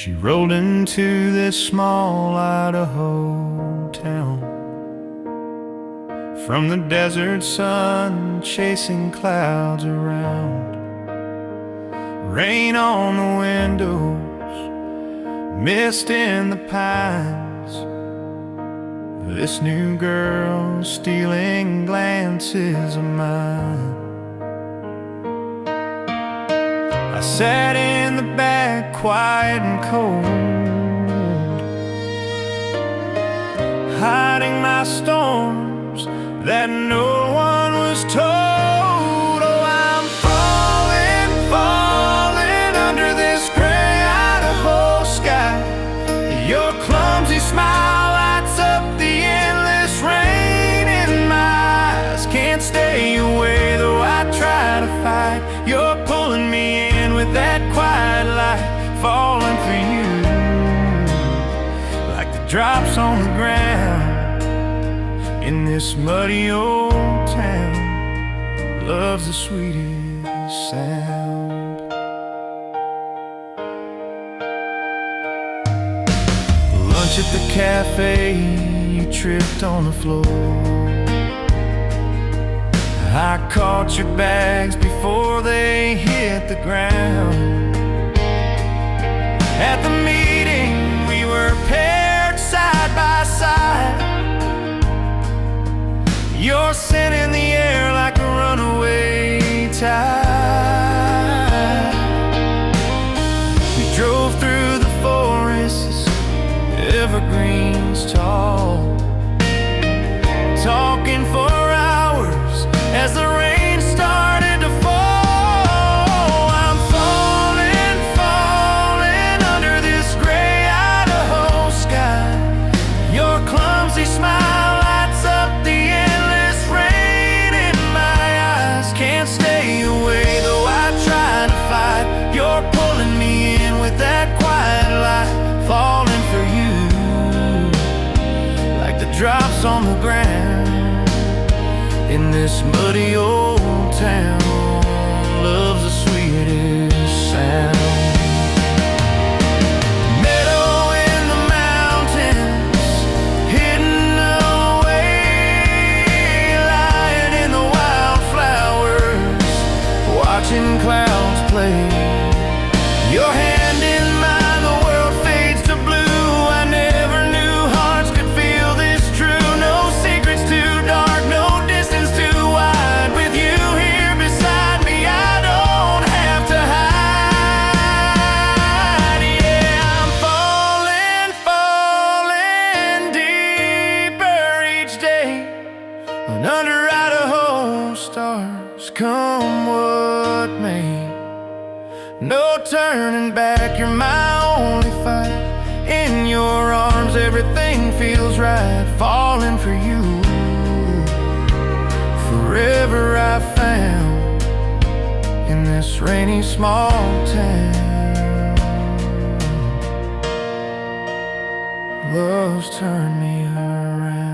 She rolled into this small Idaho town, from the desert sun chasing clouds around. Rain on the windows, mist in the pines. This new girl stealing glances of mine. I sat in the back, quiet and cold, hiding my storms that no one was told. Oh, I'm falling, falling under this gray Idaho sky. Your clumsy smile lights up the endless rain in my eyes. Can't stay away though I try to fight. You're pulling me in with that quiet light, falling for you like the drops on the ground in this muddy old town. Love's the sweetest sound. Lunch at the cafe, you tripped on the floor. I caught your bags before they hit the ground. At the meeting, we were paired side by side. Your scent in the air like a runaway tide. We drove through the forests, evergreens tall, talking for hours as the rain started to fall. I'm falling, falling under this gray Idaho sky. Your clumsy smile lights up the endless rain in my eyes. Can't stay away though I try to fight. You're pulling me in with that quiet light, falling for you like the drops on the ground in this muddy old town. Love's the sweetest sound. Meadow in the mountains, hidden away, lying in the wildflowers, watching clouds play. Your hand in mine, the world fades to blue. I never knew hearts could feel this true. No secrets too dark, no distance too wide. With you here beside me, I don't have to hide. Yeah, I'm falling, falling deeper each day, and under Idaho stars, come what may. No turning back, you're my only fight. In your arms everything feels right, falling for you. Forever I found in this rainy small town. Love's turned me around.